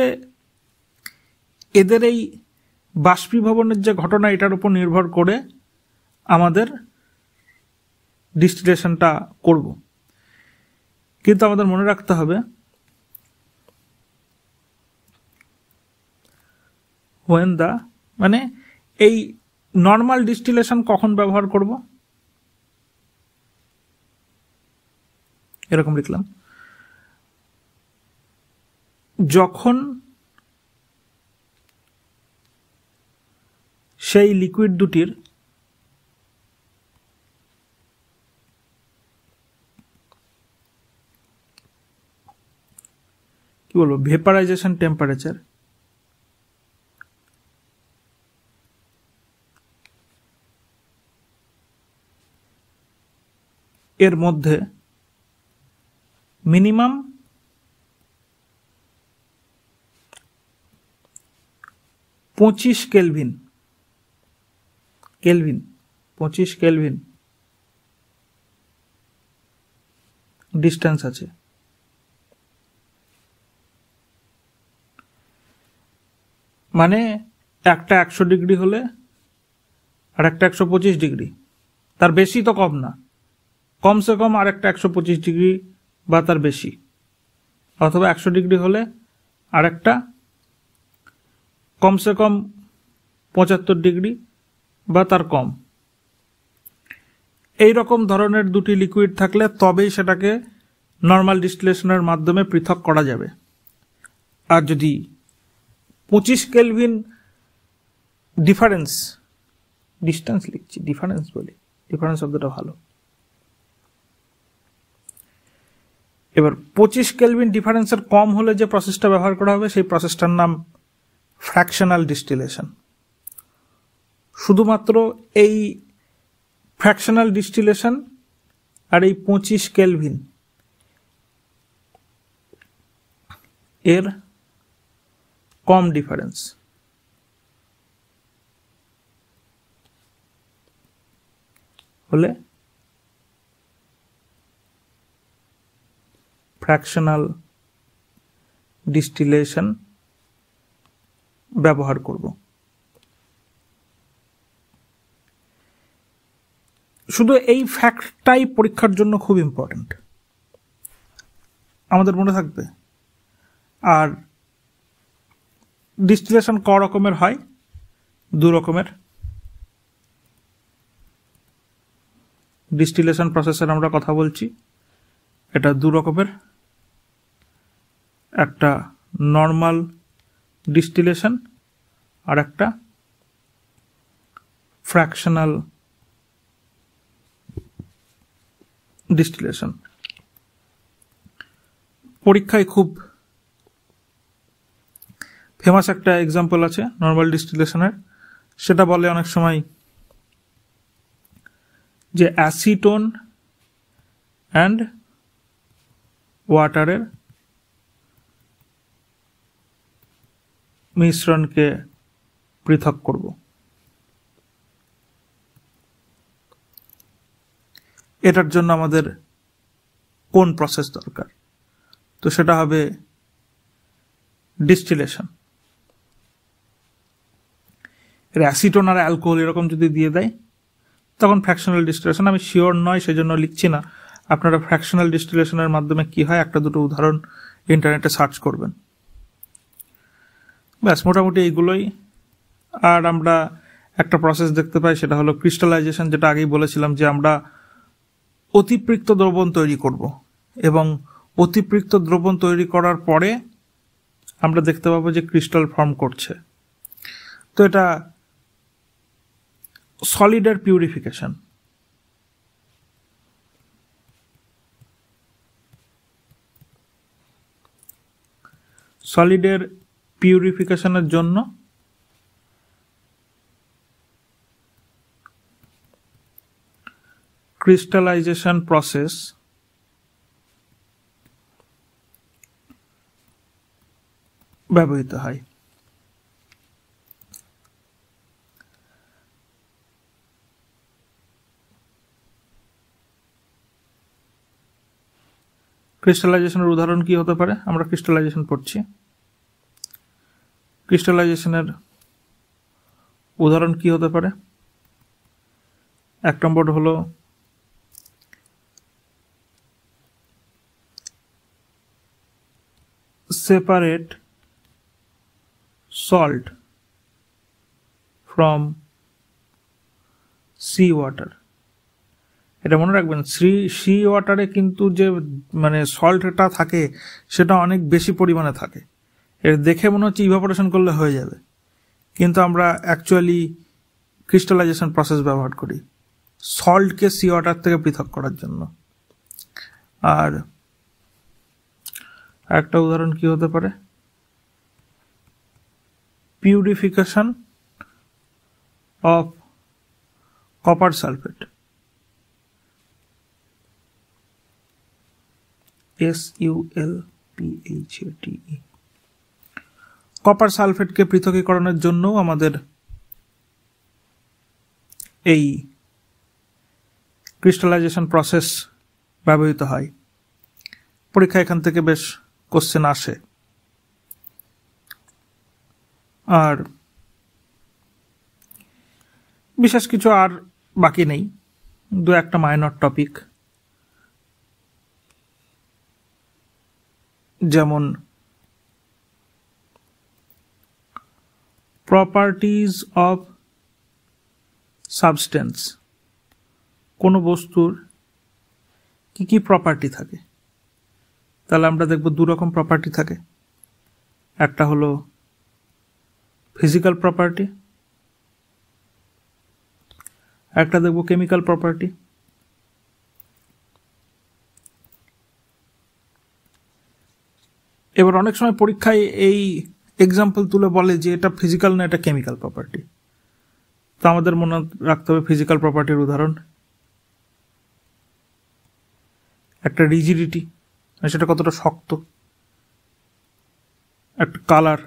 A: এদের এই বাষ্পীভবনের যে ঘটনা, এটার উপর নির্ভর করে আমাদের ডিস্টিলেশনটা করব। কিন্তু আমাদের মনে রাখতে হবে, when the মানে এই নর্মাল ডিস্টিলেশন কখন ব্যবহার করব, এরকম লিখলাম, যখন সেই লিকুইড দুটির কি বলবো ভেপারাইজেশন টেম্পারেচার এর মধ্যে মিনিমাম 25 কেলভিন 25 কেলভিন ডিস্টেন্স আছে, মানে একটা 100 ডিগ্রি হলে আর একটা 125 ডিগ্রি, তার বেশি তো কম না, কমসে কম আর একটা 125 ডিগ্রি বা তার বেশি, অথবা 100 ডিগ্রি হলে আর একটা কমসে কম 75 ডিগ্রি বা তার কম। এই রকম ধরনের দুটি লিকুইড থাকলে তবেই সেটাকে নর্মাল ডিস্টিলেশনের মাধ্যমে পৃথক করা যাবে। আর যদি 25 কেলভিন ডিস্টেন্স লিখছি, ডিফারেন্স বলি, ডিফারেন্স শব্দটা ভালো। এবার 25 কেলভিন ডিফারেন্সের কম হলে যে প্রসেসটা ব্যবহার করা হবে সেই প্রসেসটার নাম ফ্র্যাকশনাল ডিস্টিলেশন। শুধুমাত্র এই ফ্র্যাকশনাল ডিস্টিলেশন আর এই 25 কেলভিন এর কম ডিফারেন্স হলে ফ্র্যাকশনাল ডিস্টিলেশন ব্যবহার করব। শুধু এই ফ্যাক্টটাই পরীক্ষার জন্য খুব ইম্পর্টেন্ট, আমাদের মনে থাকবে। আর ডিস্টিলেশন ক রকমের হয়? 2 রকমের। ডিস্টিলেশন প্রসেসের আমরা কথা বলছি, এটা 2 রকমের, একটা নর্মাল ডিস্টিলেশন আর একটা ফ্র্যাকশনাল ডিস্টিলেশন। পরীক্ষায় খুব ফেমাস একটা এক্সাম্পল আছে নর্মাল ডিস্টিলেশনের, সেটা বলে অনেক সময় যে অ্যাসিটোন অ্যান্ড ওয়াটারের মিশ্রণকে পৃথক করব। এটার জন্য আমাদের কোন প্রসেস দরকার? তো সেটা হবে ডিস্টিলেশন। অ্যাসিটোন আর অ্যালকোহল এরকম যদি দিয়ে দেয় তখন ফ্র্যাকশনাল ডিস্টিলেশন। আমি শিওর নয়, সেজন্য লিখছি না। আপনারা ফ্র্যাকশনাল ডিস্টিলেশনের মাধ্যমে কি হয় একটা দুটো উদাহরণ ইন্টারনেটে সার্চ করবেন। ব্যাস, মোটামুটি এইগুলোই। আর আমরা একটা প্রসেস দেখতে পাই, সেটা হলো ক্রিস্টালাইজেশন, যেটা আগেই বলেছিলাম যে আমরা অতিপৃক্ত দ্রবণ তৈরি করব এবং অতিপৃক্ত দ্রবণ তৈরি করার পরে আমরা দেখতে পাবো যে ক্রিস্টাল ফর্ম করছে। তো এটা সলিডের পিউরিফিকেশন। সলিডের পিউরিফিকেশনের জন্য ক্রিস্টালাইজেশন প্রসেস ব্যবহৃত হয়। ক্রিস্টালাইজেশনের উদাহরণ কি হতে পারে? আমরা ক্রিস্টালাইজেশন পড়ছি, ক্রিস্টালাইজেশনের উদাহরণ কি হতে পারে? 1 নম্বর হলো separate salt from sea water। এটা মনে রাখবেন, সি ওয়াটারে কিন্তু যে মানে সল্টটা থাকে সেটা অনেক বেশি পরিমাণে থাকে। এর দেখে মনে হচ্ছে ইভাপোরেশন করলে হয়ে যাবে, কিন্তু আমরা অ্যাকচুয়ালি ক্রিস্টালাইজেশন প্রসেস ব্যবহার করি সল্টকে সি ওয়াটার থেকে পৃথক করার জন্য। আর একটা উদাহরণ কি হতে পারে? Purification of copper sulphate, SULPHATE। Copper সালফেটকে পৃথকীকরণের জন্য আমাদের এই ক্রিস্টালাইজেশন প্রসেস ব্যবহৃত হয়। পরীক্ষা এখান থেকে বেশ কোশ্চেন আসে। আর বিশেষ কিছু আর বাকি নেই, দু একটা মাইনর টপিক, যেমন প্রপার্টিজ অফ সাবস্টেন্স। কোনো বস্তুর কি কি প্রপার্টি থাকে, তাহলে আমরা দেখব দু রকম প্রপার্টি থাকে। একটা হলো ফিজিক্যাল প্রপার্টি, একটা দেখব কেমিক্যাল প্রপার্টি। এবার অনেক সময় পরীক্ষায় এই এক্সাম্পল তুলে বলে যে এটা ফিজিক্যাল না, এটা কেমিক্যাল প্রপার্টি। তো আমাদের মনে রাখতে হবে ফিজিক্যাল প্রপার্টির উদাহরণ একটা রিজিডিটি, সেটা কতটা শক্ত, একটা কালার,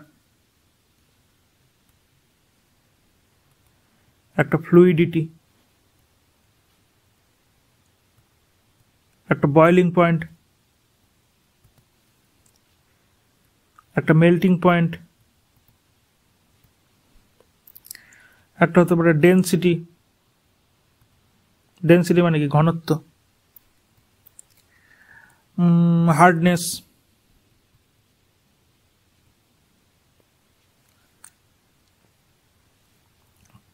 A: একটা ফ্লুইডিটি, একটা বয়েলিং পয়েন্ট, একটা মেল্টিং পয়েন্ট, একটা হতে পারে ডেন্সিটি। ডেন্সিটি মানে কি? ঘনত্ব। হার্ডনেস,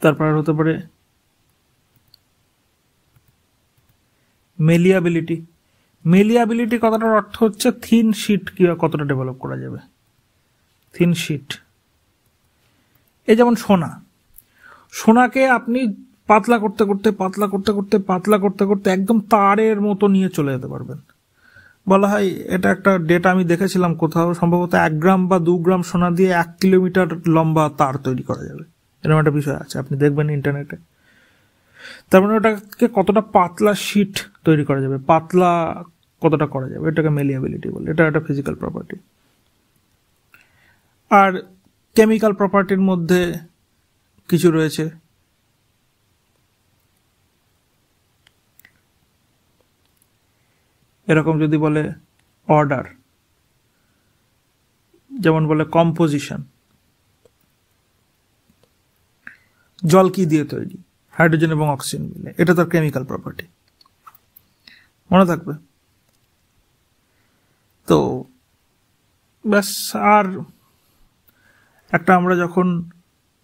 A: তারপর হতে পারে মেলিয়াবিলিটি। মেলিয়াবিলিটি কথাটার অর্থ হচ্ছে থিন শিট কতটা ডেভেলপ করা যাবে। থিন শিট, এই যেমন সোনা। সোনাকে আপনি পাতলা করতে করতে পাতলা করতে করতে পাতলা করতে করতে একদম তারের মতো নিয়ে চলে যেতে পারবেন। বলা হয়, এটা একটা ডেটা আমি দেখেছিলাম কোথাও, সম্ভবত 1 গ্রাম বা 2 গ্রাম সোনা দিয়ে 1 কিলোমিটার লম্বা তার তৈরি করা যাবে, এরকম একটা বিষয় আছে, আপনি দেখবেন ইন্টারনেটে। তার মানে ওটাকে কতটা পাতলা শিট তৈরি করা যাবে, পাতলা কতটা করা যাবে, এটাকে মেলিয়াবিলিটি বলে। এটা একটা ফিজিক্যাল প্রপার্টি। আর কেমিক্যাল প্রপার্টির মধ্যে কিছু রয়েছে, এরকম যদি বলে অর্ডার, যেমন বলে কম্পোজিশন। জল কি দিয়ে তৈরি? হাইড্রোজেন এবং অক্সিজেন মিলে, এটা তার কেমিক্যাল প্রপার্টি, মনে থাকবে তো। ব্যাস। আর একটা, আমরা যখন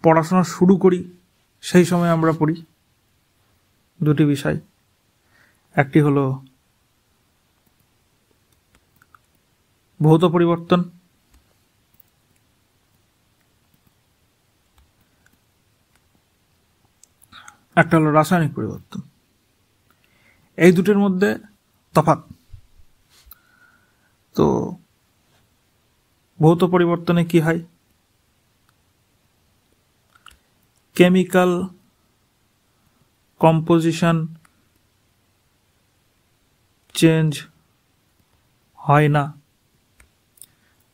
A: পড়াশোনা শুরু করি সেই সময় আমরা পড়ি দুটি বিষয়, একটি হলো ভৌত পরিবর্তন, একটা হলো রাসায়নিক পরিবর্তন। এই দুটোর মধ্যে তফাৎ। তো ভৌত পরিবর্তনে কি হয়? কেমিক্যাল কম্পোজিশন চেঞ্জ হয় না।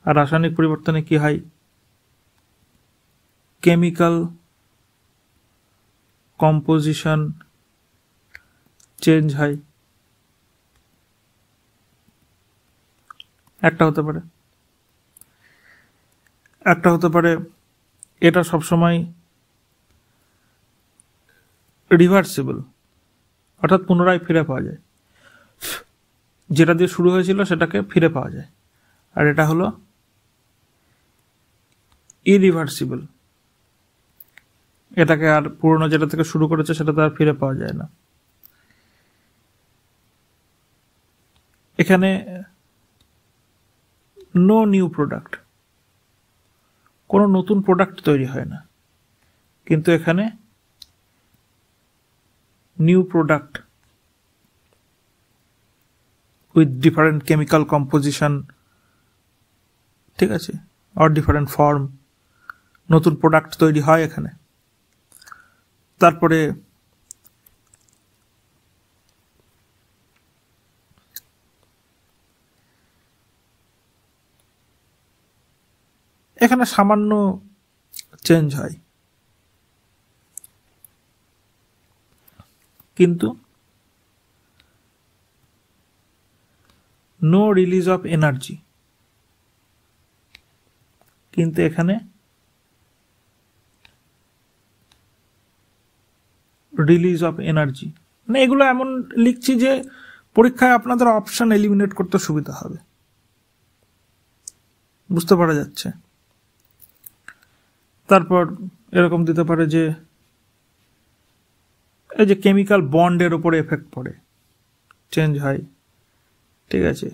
A: আর রাসায়নিক পরিবর্তনে কি হয়? কেমিক্যাল কম্পোজিশন চেঞ্জ হয়। একটা হতে পারে এটা সবসময় রিভার্সিবল, অর্থাৎ পুনরায় ফিরে পাওয়া যায়, যেটা দিয়ে শুরু হয়েছিল সেটাকে ফিরে পাওয়া যায়। আর এটা হলো ইরিভার্সিবল, এটাকে আর পুরনো যেটা থেকে শুরু করেছে সেটা তো আর ফিরে পাওয়া যায় না। এখানে নো নিউ প্রোডাক্ট, কোনো নতুন প্রোডাক্ট তৈরি হয় না, কিন্তু এখানে new product with different chemical composition, ঠিক আছে, অর ডিফারেন্ট ফর্ম, নতুন প্রোডাক্ট তৈরি হয় এখানে। তারপরে এখানে সামান্য চেঞ্জ হয়, কিন্তু নো রিলিজ অফ এনার্জি, কিন্তু এখানে রিলিজ অফ এনার্জি। মানে এগুলো এমন লিখছি যে পরীক্ষায় আপনাদের অপশন এলিমিনেট করতে সুবিধা হবে, বুঝতে পারা যাচ্ছে। তারপর এরকম দিতে পারে যে এই যে কেমিক্যাল বন্ডের উপরে এফেক্ট পড়ে, চেঞ্জ হয়, ঠিক আছে।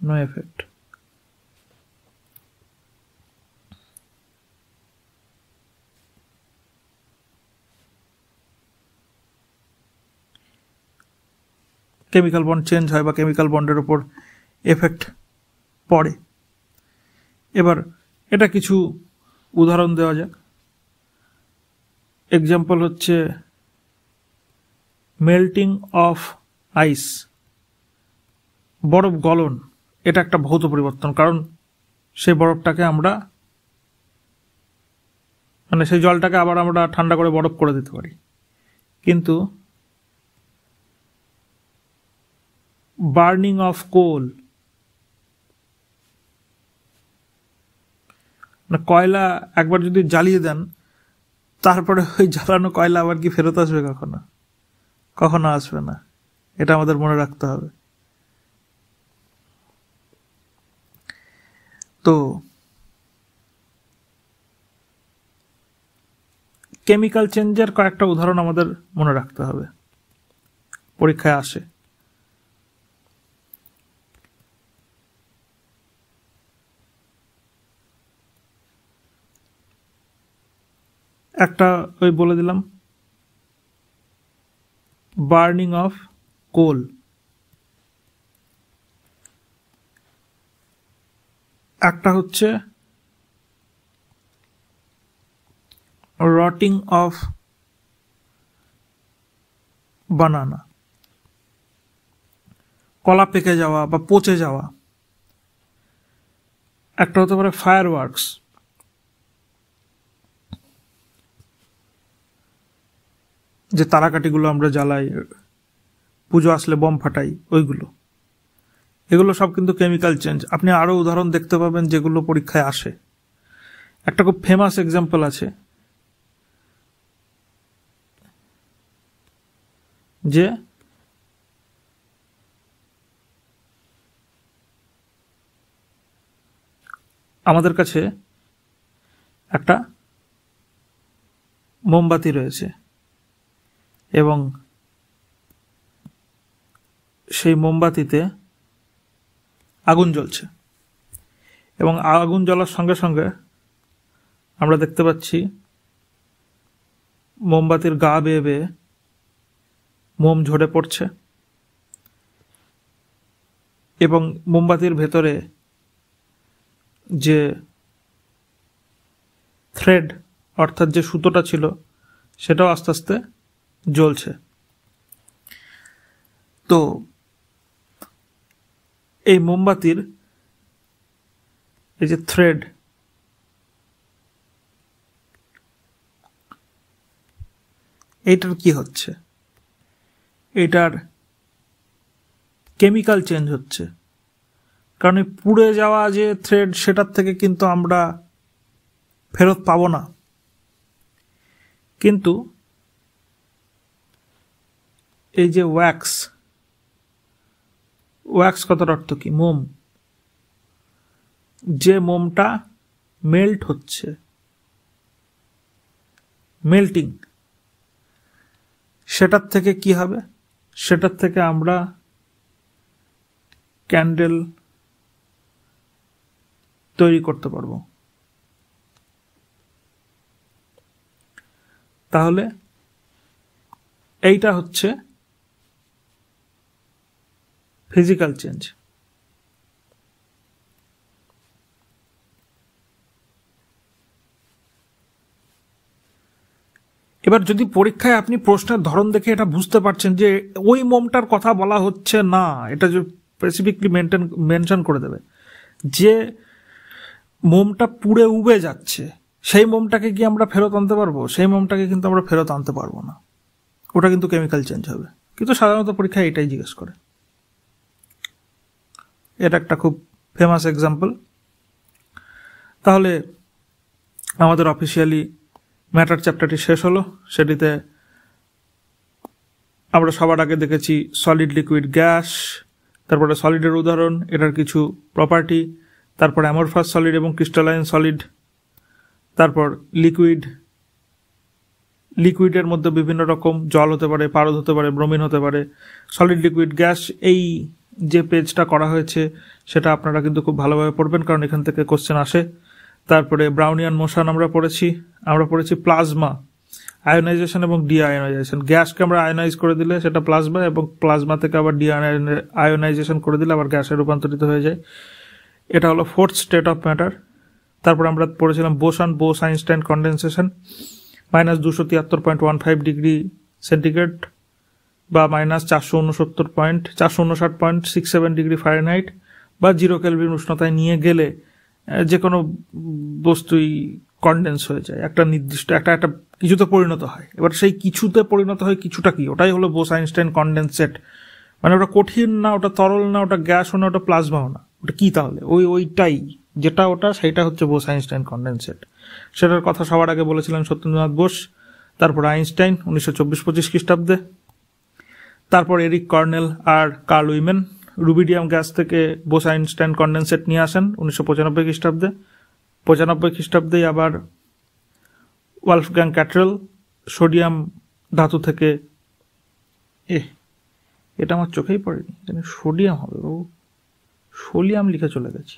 A: No effect. Chemical bond change হয় বা কেমিক্যাল বন্ডের উপর এফেক্ট পড়ে। এবার এটা কিছু উদাহরণ দেওয়া যাক। এক্সাম্পল হচ্ছে মেল্টিং অফ আইস, বরফ গলন, এটা একটা ভৌত পরিবর্তন, কারণ সেই বরফটাকে আমরা মানে সেই জলটাকে আবার আমরা ঠান্ডা করে বরফ করে দিতে পারি। কিন্তু বার্নিং অফ কোল, মানে কয়লা একবার যদি জ্বালিয়ে দেন তারপরে ওই জ্বালানো কয়লা আবার কি ফেরত আসবে? কখনো কখনো আসবে না, এটা আমাদের মনে রাখতে হবে। তো কেমিক্যাল চেঞ্জের কয়েকটা উদাহরণ আমাদের মনে রাখতে হবে, পরীক্ষায় আসে। একটা ওই বলে দিলাম, বার্নিং অফ কোল। একটা হচ্ছে রটিং অফ বানানা, কলা পেকে যাওয়া বা পচে যাওয়া। একটা হতে পারে ফায়ার ওয়ার্কস, যে তারাকাঠিগুলো আমরা জ্বালাই, পুজো আসলে বম ফাটাই, ওইগুলো। এগুলো সব কিন্তু কেমিক্যাল চেঞ্জ। আপনি আরো উদাহরণ দেখতে পাবেন যেগুলো পরীক্ষায় আসে। একটা খুব ফেমাস এক্সাম্পল আছে, যে আমাদের কাছে একটা মোমবাতি রয়েছে এবং সেই মোমবাতিতে আগুন জ্বলছে, এবং আগুন জ্বলার সঙ্গে সঙ্গে আমরা দেখতে পাচ্ছি মোমবাতির গা বেয়ে বেয়ে মোম ঝরে পড়ছে, এবং মোমবাতির ভেতরে যে থ্রেড অর্থাৎ যে সুতোটা ছিল সেটাও আস্তে আস্তে জ্বলছে। তো এই মোমবাতির এই যে থ্রেড, এইটার কি হচ্ছে? এটার কেমিক্যাল চেঞ্জ হচ্ছে, কারণ এই পুড়ে যাওয়া যে থ্রেড সেটার থেকে কিন্তু আমরা ফেরত পাবো না। কিন্তু এই যে ওয়্যাক্স, ওয়্যাক্স কথার অর্থ কি? মোম। যে মোমটা মেল্ট হচ্ছে, মেল্টিং, সেটার থেকে কি হবে? সেটার থেকে আমরা ক্যান্ডেল তৈরি করতে পারবো। তাহলে এইটা হচ্ছে ফিজিক্যাল চেঞ্জ। এবার যদি পরীক্ষায় আপনি প্রশ্নের ধরন দেখে এটা বুঝতে পারছেন যে ওই মোমটার কথা বলা হচ্ছে না, এটা যে স্পেসিফিকলি মেনশন করে দেবে যে মোমটা পুড়ে উবে যাচ্ছে, সেই মোমটাকে কি আমরা ফেরত আনতে পারবো? সেই মোমটাকে কিন্তু আমরা ফেরত আনতে পারবো না, ওটা কিন্তু কেমিক্যাল চেঞ্জ হবে। কিন্তু সাধারণত পরীক্ষায় এটাই জিজ্ঞেস করে। এটা একটা খুব ফেমাস এক্সাম্পল। তাহলে আমাদের অফিসিয়ালি ম্যাটার চ্যাপ্টারটি শেষ হলো। সেটিতে আমরা সবার আগে দেখেছি সলিড, লিকুইড, গ্যাস, তারপরে সলিডের উদাহরণ, এটার কিছু প্রপার্টি, তারপর অ্যামরফাস সলিড এবং ক্রিস্টালাইন সলিড, তারপর লিকুইডের মধ্যে বিভিন্ন রকম জল হতে পারে, পারদ হতে পারে, ব্রোমিন হতে পারে, সলিড, লিকুইড, গ্যাস। এই যে পেজটা করা হয়েছে সেটা আপনারা কিন্তু খুব ভালোভাবে পড়বেন, কারণ এখান থেকে কোশ্চেন আসে। তারপরে ব্রাউনিয়ান মোশন আমরা পড়েছি প্লাজমা, আয়োনাইজেশন এবং ডিআয়োনাইজেশন। গ্যাসকে আমরা আয়োনাইজ করে দিলে সেটা প্লাজমা, এবং প্লাজমা থেকে আবার ডিআয়োনাইজেশন করে দিলে আবার গ্যাসে রূপান্তরিত হয়ে যায়। এটা হলো ফোর্থ স্টেট অফ ম্যাটার। তারপর আমরা পড়েছিলাম boson, Bose-Einstein condensation, -273.15 degree centigrade বা -459.67 ডিগ্রি ফারেনহাইট বা 0 কেলভিন উষ্ণতায় নিয়ে গেলে যে কোনো বস্তুই কন্ডেন্স হয়ে যায়, একটা নির্দিষ্ট একটা কিছুতে পরিণত হয়। এবার সেই কিছুতে পরিণত হয় কিছুটা কি, ওটাই হলো বোস-আইনস্টাইন কন্ডেনসেট। মানে ওটা কঠিন না, ওটা তরল না, ওটা গ্যাসও না, ওটা প্লাজমাও না, ওটা কি তাহলে? ওইটাই যেটা ওটা, সেইটা হচ্ছে বোস-আইনস্টাইন কন্ডেনসেট। সেটার কথা সবার আগে বলেছিলেন সত্যেন্দ্রনাথ বোস, তারপর আইনস্টাইন 1924-25 খ্রিস্টাব্দে, তারপর এরিক কর্নেল আর কার্ল উইমেন রুবিডিয়াম গ্যাস থেকে বোস-আইনস্টাইন কন্ডেনসেট নিয়ে আসেন 1995 খ্রিস্টাব্দে। 95 খ্রিস্টাব্দে আবার ওয়ালফগ্যাং ক্যাট্রেল সোডিয়াম ধাতু থেকে, এটা আমার চোখেই পড়েনি, সোডিয়াম হবে বাবু, সোলিয়াম লিখে চলে গেছি,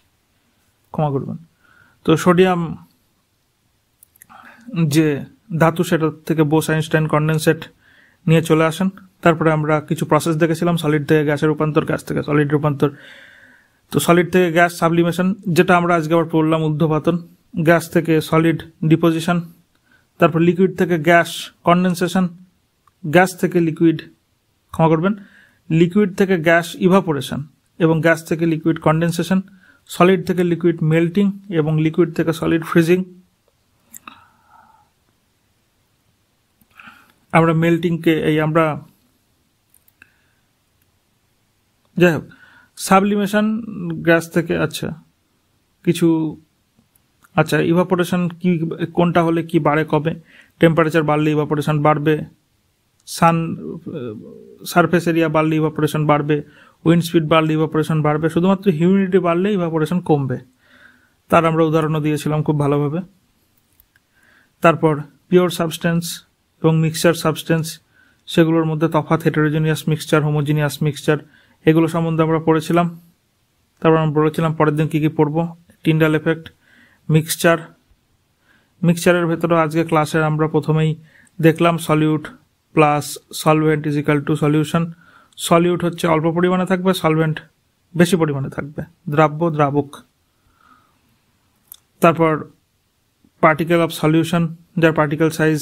A: ক্ষমা করবেন। তো সোডিয়াম যে ধাতু সেটা থেকে বোস-আইনস্টাইন কন্ডেনসেট নিয়ে চলে আসেন। তারপরে আমরা কিছু প্রসেস দেখেছিলাম, সলিড থেকে গ্যাসের রূপান্তর, গ্যাস থেকে সলিড রূপান্তর। তো সলিড থেকে গ্যাস সাবলিমেশন, যেটা আমরা আজকে আবার পড়লাম ঊর্ধ্বপাতন, গ্যাস থেকে সলিড ডিপোজিশন, তারপর লিকুইড থেকে গ্যাস কন্ডেনসেশন, গ্যাস থেকে লিকুইড, ক্ষমা করবেন, লিকুইড থেকে গ্যাস ইভাপোরেশন এবং গ্যাস থেকে লিকুইড কন্ডেনসেশন, সলিড থেকে লিকুইড মেল্টিং এবং লিকুইড থেকে সলিড ফ্রিজিং। আমরা মেল্টিংকে আমরা যাই হোক, সাবলিমেশন গ্যাস থেকে ইভাপোরেশন কি, কোনটা হলে কি বাড়ে কবে, টেম্পারেচার বাড়লে ইভাপোরেশন বাড়বে, সারফেস এরিয়া বাড়লে ইভাপোরেশন বাড়বে, উইন্ড স্পিড বাড়লে ইভাপোরেশন বাড়বে, শুধুমাত্র হিউমিডিটি বাড়লে ইভাপোরেশন কমবে। তার আমরা উদাহরণও দিয়েছিলাম খুব ভালোভাবে। তারপর পিওর সাবস্টেন্স এবং মিক্সচার সাবস্টেন্স, সেগুলোর মধ্যে তফাৎ, হেটেরোজেনিয়াস মিক্সচার, হোমোজিনিয়াস মিক্সচার, এগুলো সম্বন্ধে আমরা পড়েছিলাম। তারপর আমরা বলেছিলাম পরের দিন কী কী পড়বো, টিন্ডাল এফেক্ট, মিক্সচারের ভেতরে আজকে ক্লাসের আমরা প্রথমেই দেখলাম solute plus solvent is equal to solution. Solute হচ্ছে অল্প পরিমাণে থাকবে, সলভেন্ট বেশি পরিমাণে থাকবে, দ্রাবক। তারপর পার্টিকেল অফ সলিউশন, যার particle size,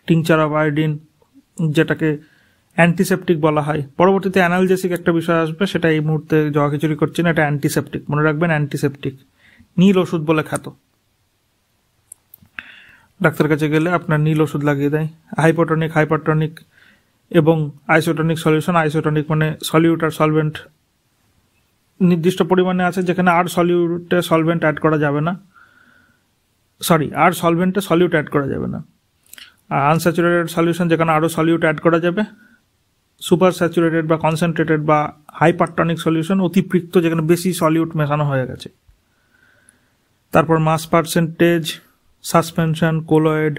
A: tincture of iodine, যেটাকে অ্যান্টিসেপটিক বলা হয়। পরবর্তীতে অ্যানালজেসিক একটা বিষয় আসবে, সেটা এই মুহূর্তে জগা খিচুড়ি করছি না, এটা অ্যান্টিসেপটিক, মনে রাখবেন অ্যান্টিসেপটিক, নীল ওষুধ বলে খ্যাত। ডাক্তার কাছে গেলে আপনার নীল ওষুধ লাগিয়ে দেয়। হাইপোটনিক, হাইপারটনিক এবং আইসোটনিক সলিউশন। আইসোটনিক মানে সলিউট আর সলভেন্ট নির্দিষ্ট পরিমাণে আছে, যেখানে আর সলিউটে সলভেন্ট অ্যাড করা যাবে না, আর সলভেন্টে সলিউট অ্যাড করা যাবে না। আনস্যাচুরেটেড সলিউশন, যেখানে আরও সলিউট অ্যাড করা যাবে। সুপার স্যাচুরেটেড বা কনসেন্ট্রেটেড বা হাইপারটনিক সলিউশন, অতিপৃক্ত, যেখানে বেশি সলিউট মেশানো হয়ে গেছে। তারপর মাস পার্সেন্টেজ, সাসপেনশন, কোলয়েড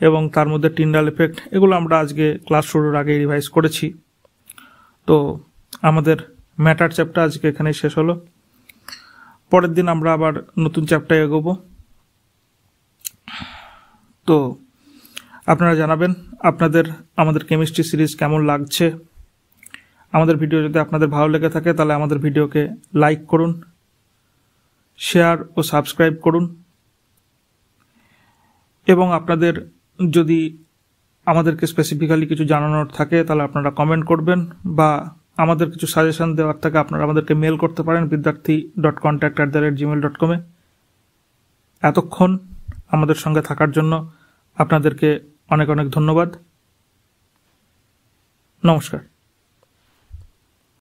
A: এবং তার মধ্যে টিন্ডাল এফেক্ট, এগুলো আমরা আজকে ক্লাস শুরুর আগে রিভাইজ করেছি। তো আমাদের ম্যাটার চ্যাপ্টার আজকে এখানেই শেষ হলো। পরের দিন আমরা আবার নতুন চ্যাপ্টারে এগোবো। তো আপনারা জানাবেন আমাদের কেমিস্ট্রি সিরিজ কেমন লাগছে। আমাদের ভিডিও যদি আপনাদের ভালো লেগে থাকে তাহলে আমাদের ভিডিওকে লাইক করুন, শেয়ার ও সাবস্ক্রাইব করুন, এবং আপনাদের যদি আমাদেরকে স্পেসিফিক্যালি কিছু জানানোর থাকে তাহলে আপনারা কমেন্ট করবেন, বা আমাদের কিছু সাজেশন দেওয়ার থাকে আপনারা আমাদেরকে মেল করতে পারেন vidyarthi.contact@gmail.com এ। এতক্ষণ আমাদের সঙ্গে থাকার জন্য আপনাদেরকে অনেক অনেক ধন্যবাদ। নমস্কার।